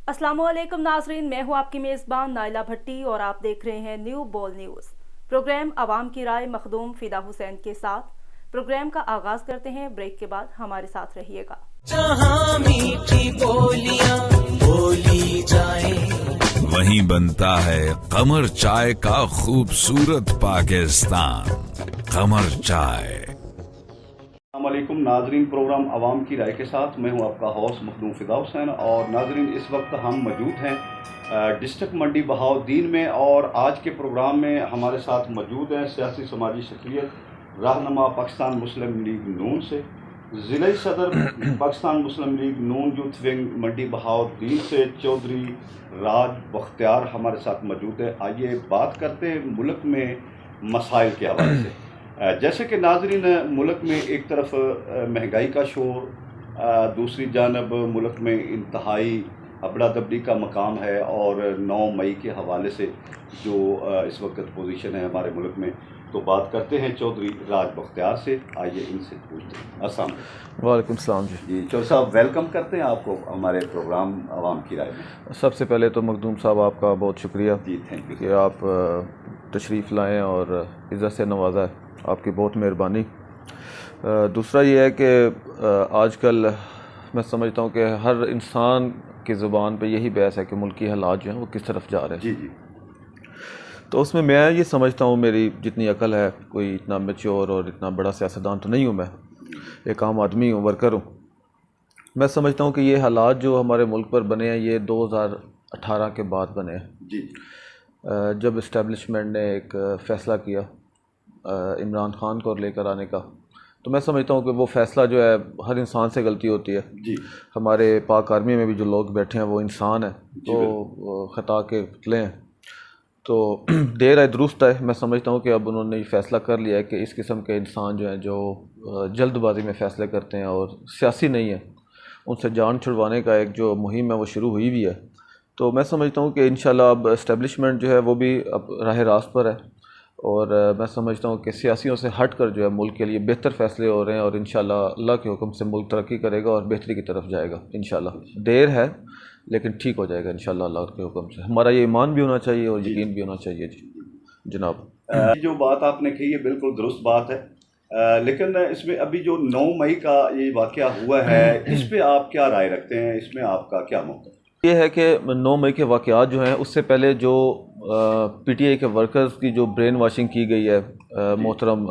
अस्सलाम वालेकुम नाजरीन, मैं हूं आपकी मेज़बान नाइला भट्टी और आप देख रहे हैं न्यू बोल न्यूज़। प्रोग्राम आवाम की राय मखदूम फिदा हुसैन के साथ। प्रोग्राम का आगाज करते हैं, ब्रेक के बाद हमारे साथ रहिएगा। जहाँ मीठी बोलियां बोली जाए वहीं बनता है कमर चाय का खूबसूरत पाकिस्तान। कमर चाय। अस्सलामुअलैकुम नाजरीन, प्रोग्राम आवाम की राय के साथ मैं हूं आपका होस्ट मखदूम फिदा हुसैन। और नाजरीन, इस वक्त हम मौजूद हैं डिस्ट्रिक्ट मंडी बहाउद्दीन में, और आज के प्रोग्राम में हमारे साथ मौजूद हैं सियासी समाजी शख्सियत रहनुमा पाकिस्तान मुस्लिम लीग नून से, ज़िला सदर पाकिस्तान मुस्लिम लीग नून यूथ विंग मंडी बहाउद्दीन से चौधरी राज बख्तियार हमारे साथ मौजूद है। आइए बात करते हैं मुल्क में मसाइल के हवाले से। जैसे कि नाजरीन, मुल्क में एक तरफ महंगाई का शोर, दूसरी जानब मुल्क में इंतहाई अबड़ा दबड़ी का मकाम है, और 9 मई के हवाले से जो इस वक्त पोजीशन है हमारे मुल्क में, तो बात करते हैं चौधरी राज बख्तियार से। आइए इनसे पूछते हैं। अस्सलाम वालेकुम सलाम जी। चौधरी साहब, वेलकम करते हैं आपको हमारे प्रोग्राम आवाम की राय में। सबसे पहले तो मखदूम साहब आपका बहुत शुक्रिया जी, थैंक यू कि आप तशरीफ़ लाएँ और इज़्ज़त से नवाजा है, आपकी बहुत मेहरबानी। दूसरा ये है कि आजकल मैं समझता हूँ कि हर इंसान की ज़ुबान पे यही बहस है कि मुल्की हालात जो हैं वो किस तरफ जा रहे हैं। जी जी। तो उसमें मैं ये समझता हूँ, मेरी जितनी अकल है, कोई इतना मैच्योर और इतना बड़ा सियासतदान तो नहीं हूँ, मैं एक आम आदमी हूँ, वर्कर हूँ। मैं समझता हूँ कि ये हालात जो हमारे मुल्क पर बने हैं ये 2018 के बाद बने हैं जी। जब इस्टेब्लिशमेंट ने एक फ़ैसला किया इमरान खान को लेकर आने का। तो मैं समझता हूँ कि वो फ़ैसला जो है, हर इंसान से गलती होती है जी। हमारे पाक आर्मी में भी जो लोग बैठे हैं वो इंसान हैं, तो ख़ता के पुतले हैं। तो देर है दुरुस्त है। मैं समझता हूँ कि अब उन्होंने ये फ़ैसला कर लिया है कि इस किस्म के इंसान जो हैं, जो जल्दबाजी में फ़ैसले करते हैं और सियासी नहीं है, उनसे जान छुड़वाने का एक जो मुहिम है वो शुरू हुई भी है। तो मैं समझता हूँ कि इंशाल्लाह अब इस्टेब्लिशमेंट जो है वो भी अब राह रास्त पर है, और मैं समझता हूँ कि सियासियों से हट कर जो है मुल्क के लिए बेहतर फ़ैसले हो रहे हैं, और इंशाल्लाह अल्लाह के हुक्म से मुल्क तरक्की करेगा और बेहतरी की तरफ जाएगा इंशाल्लाह। देर है लेकिन ठीक हो जाएगा इंशाल्लाह अल्लाह के हुक्म से। हमारा ये ईमान भी होना चाहिए और यकीन भी होना चाहिए। जी जनाब, जो बात आपने कही है बिल्कुल दुरुस्त बात है, लेकिन इसमें अभी जो 9 मई का ये वाक़या हुआ है, इस पे आप क्या राय रखते हैं? इसमें आपका क्या मौक़िफ़? ये है कि 9 मई के वाक़यात जो हैं, उससे पहले जो पीटीआई के वर्कर्स की जो ब्रेन वाशिंग की गई है मोहतरम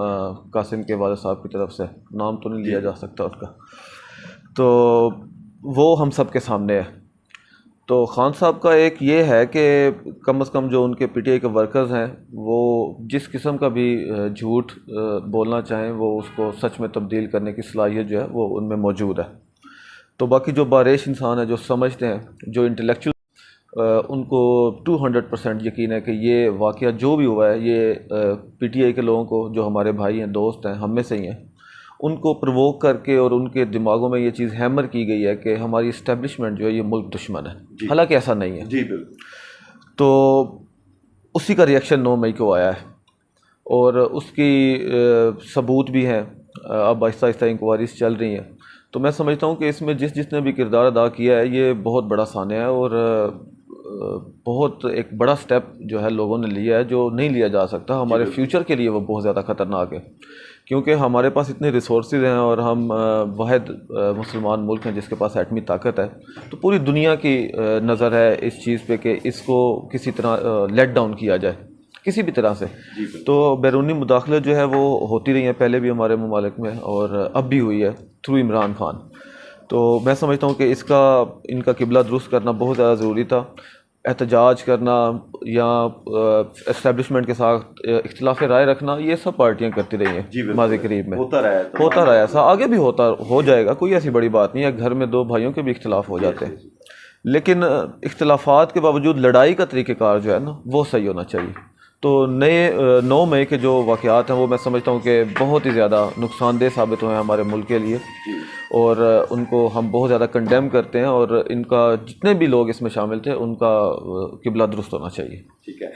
कासिम के वालिद साहब की तरफ से, नाम तो नहीं लिया जा सकता उसका, तो वो हम सब के सामने है। तो खान साहब का एक ये है कि कम से कम जो उनके पीटीआई के वर्कर्स हैं वो जिस किस्म का भी झूठ बोलना चाहें वो उसको सच में तब्दील करने की सलाहियत जो है वो उनमें मौजूद है। तो बाकी जो बारिश इंसान है, जो समझते हैं, जो इंटेलेक्चुअल, उनको 200% यकीन है कि ये वाक़या जो भी हुआ है ये पीटीआई के लोगों को, जो हमारे भाई हैं, दोस्त हैं, हम में से ही हैं, उनको प्रवोक करके और उनके दिमागों में ये चीज़ हैमर की गई है कि हमारी इस्टेब्लिशमेंट जो है ये मुल्क दुश्मन है। हालांकि ऐसा नहीं है। जी बिल्कुल। तो उसी का रिएक्शन 9 मई को आया है, और उसकी सबूत भी हैं। अब आहिस्ता आहिस्ता इंक्वायरीज चल रही हैं। तो मैं समझता हूँ कि इसमें जिसने भी किरदार अदा किया है ये बहुत बड़ा सान्या है, और बहुत एक बड़ा स्टेप जो है लोगों ने लिया है जो नहीं लिया जा सकता। हमारे फ्यूचर के लिए वो बहुत ज़्यादा ख़तरनाक है, क्योंकि हमारे पास इतने रिसोर्सेज हैं और हम वाहिद मुसलमान मुल्क हैं जिसके पास एटमी ताकत है। तो पूरी दुनिया की नज़र है इस चीज़ पे कि इसको किसी तरह लेट डाउन किया जाए, किसी भी तरह से। तो बैरूनी मुदाखलत जो है वो होती रही है पहले भी हमारे ममालिक में, और अब भी हुई है थ्रू इमरान खान। तो मैं समझता हूँ कि इनका किबला दुरुस्त करना बहुत ज़्यादा ज़रूरी था। एहतजाज करना या एस्टेब्लिशमेंट के साथ इख्तिलाफ राय रखना, ये सब पार्टियां करती रही हैं माज़ी करीब में, होता रहा ऐसा, आगे भी हो जाएगा। कोई ऐसी बड़ी बात नहीं है, घर में 2 भाइयों के भी इख्तिलाफ हो जाते हैं, लेकिन इख्तिलाफात के बावजूद लड़ाई का तरीक़ेकार जो है ना वो सही होना चाहिए। तो 9 मई के जो वाक़यात हैं वो मैं समझता हूँ कि बहुत ही ज़्यादा नुकसानदेह साबित हुए हैं हमारे मुल्क के लिए, और उनको हम बहुत ज़्यादा कंडेम करते हैं, और इनका जितने भी लोग इसमें शामिल थे उनका किबला दुरुस्त होना चाहिए। ठीक है।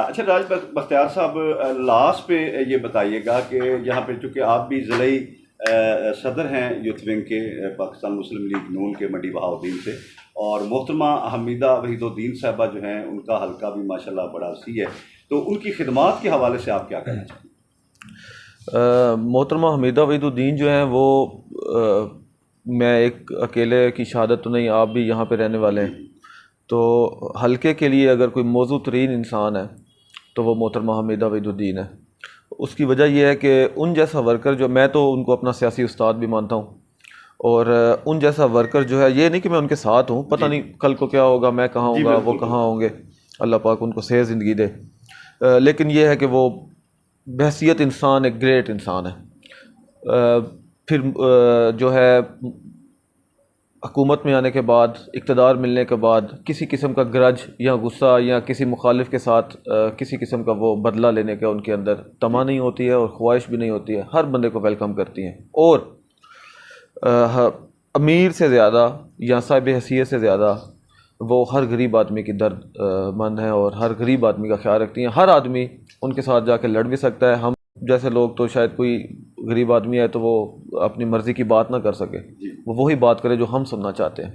अच्छा राज बख्तियार साहब, लास्ट पे ये बताइएगा कि यहाँ पे चूँकि आप भी ज़िले सदर हैं यूथ विंग के पाकिस्तान मुस्लिम लीग नून के मंडी बहाउद्दीन से, اور محترمہ حمیدہ وحید الدین صاحبہ جو ہیں ان کا حلقہ بھی ماشاءاللہ بڑا وسیع ہے، تو ان کی خدمات کے حوالے سے آپ کیا کہنا چاہیں گے؟ محترمہ حمیدہ وحید الدین جو ہیں وہ میں ایک اکیلے کی شہادت تو نہیں، آپ بھی یہاں پہ رہنے والے ہیں، تو حلقے کے لیے اگر کوئی موزوں ترین انسان ہے تو وہ محترمہ حمیدہ وحید الدین ہے۔ اس کی وجہ یہ ہے کہ ان جیسا ورکر جو، میں تو ان کو اپنا سیاسی استاد بھی مانتا ہوں، اور ان جیسا ورکر جو ہے، یہ نہیں کہ میں ان کے ساتھ ہوں، پتہ نہیں کل کو کیا ہوگا، میں کہاں ہوں گا، وہ کہاں ہوں گے، اللہ پاک ان کو صحت زندگی دے، لیکن یہ ہے کہ وہ بحیثیت انسان ایک گریٹ انسان ہے۔ پھر جو ہے حکومت میں آنے کے بعد، اقتدار ملنے کے بعد کسی قسم کا گرج یا غصہ یا کسی مخالف کے ساتھ کسی قسم کا وہ بدلہ لینے کا ان کے اندر تما نہیں ہوتی ہے اور خواہش بھی نہیں ہوتی ہے، ہر بندے کو ویلکم کرتی ہیں، اور امیر سے زیادہ یا صاحب حیثیت سے زیادہ وہ ہر غریب آدمی کی درد مند ہیں اور ہر غریب آدمی کا خیال رکھتی ہیں۔ ہر آدمی ان کے ساتھ جا کے لڑ بھی سکتا ہے، ہم جیسے لوگ تو شاید کوئی غریب آدمی ہے تو وہ اپنی مرضی کی بات نہ کر سکے، وہ وہی بات کرے جو ہم سننا چاہتے ہیں،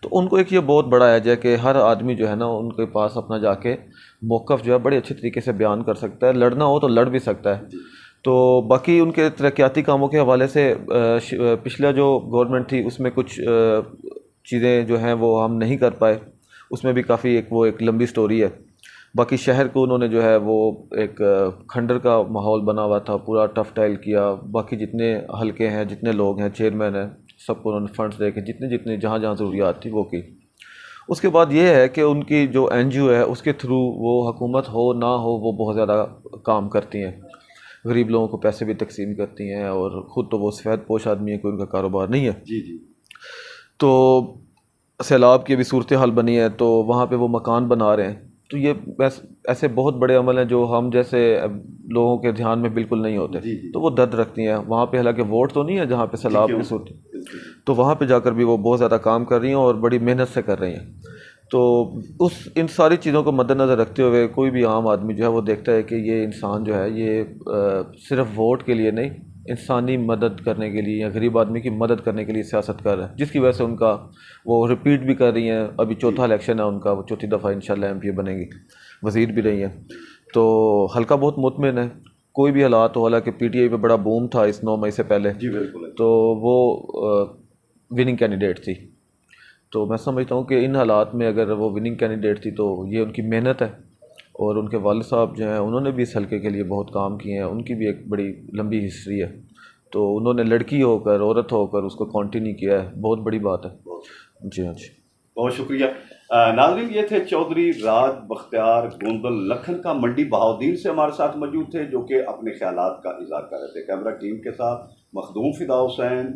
تو ان کو ایک یہ بہت بڑا ایج ہے کہ ہر آدمی جو ہے نا ان کے پاس اپنا جا کے موقف جو ہے بڑے اچھے طریقے سے بیان کر سکتا ہے، لڑنا ہو تو لڑ بھی سکتا ہے۔ تو باقی ان کے ترقیاتی کاموں کے حوالے سے پچھلا جو گورنمنٹ تھی اس میں کچھ چیزیں جو ہیں وہ ہم نہیں کر پائے، اس میں بھی کافی ایک لمبی سٹوری ہے۔ باقی شہر کو انہوں نے جو ہے وہ ایک کھنڈر کا ماحول بنا ہوا تھا، پورا ٹف ٹائل کیا، باقی جتنے حلقے ہیں، جتنے لوگ ہیں، چیئرمین ہیں، سب کو انہوں نے فنڈز دے کے جتنے جہاں ضروریات تھی وہ کی۔ اس کے بعد یہ ہے کہ ان کی جو این جی او ہے اس کے تھرو وہ حکومت ہو نہ ہو وہ بہت زیادہ کام کرتی ہیں، غریب لوگوں کو پیسے بھی تقسیم کرتی ہیں، اور خود تو وہ سفید پوش آدمی ہے، کوئی ان کا کاروبار نہیں ہے۔ تو سیلاب کی بھی صورتحال بنی ہے تو وہاں پہ وہ مکان بنا رہے ہیں، تو یہ ایسے بہت بڑے عمل ہیں جو ہم جیسے لوگوں کے دھیان میں بالکل نہیں ہوتے، تو وہ درد رکھتی ہیں۔ وہاں پہ حالانکہ ووٹ تو نہیں ہے جہاں پہ سیلاب کی صورت، تو وہاں پہ جا کر بھی وہ بہت زیادہ کام کر رہی ہیں اور بڑی محنت سے کر رہی ہیں۔ تو ان ساری چیزوں کو مد نظر رکھتے ہوئے کوئی بھی عام آدمی جو ہے وہ دیکھتا ہے کہ یہ انسان جو ہے یہ صرف ووٹ کے لیے نہیں، انسانی مدد کرنے کے لیے یا غریب آدمی کی مدد کرنے کے لیے سیاست کر رہا ہے، جس کی وجہ سے ان کا وہ ریپیٹ بھی کر رہی ہیں، ابھی چوتھا الیکشن ہے ان کا، وہ چوتھی دفعہ انشاءاللہ ایم پی بنیں گی، وزیر بھی رہی ہیں، تو حلقہ بہت مطمئن ہے۔ کوئی بھی حالات ہو، حالانکہ پی ٹی آئی پہ بڑا بوم تھا اس 9 مئی سے پہلے، تو وہ وننگ کینڈیڈیٹ تھی، تو میں سمجھتا ہوں کہ ان حالات میں اگر وہ وننگ کینڈیڈیٹ تھی تو یہ ان کی محنت ہے، اور ان کے والد صاحب جو ہیں انہوں نے بھی اس حلقے کے لیے بہت کام کیے ہیں، ان کی بھی ایک بڑی لمبی ہسٹری ہے، تو انہوں نے لڑکی ہو کر، عورت ہو کر اس کو کنٹینیو کیا ہے، بہت بڑی بات ہے۔ جی ہاں جی، بہت شکریہ ناظرین، یہ تھے چودھری راج بختیار گوندل لکھن کا منڈی بہاؤدین سے ہمارے ساتھ موجود تھے، جو کہ اپنے خیالات کا اظہار کر رہے تھے۔ کیمرہ ٹیم کے ساتھ مخدوم فدا حسین،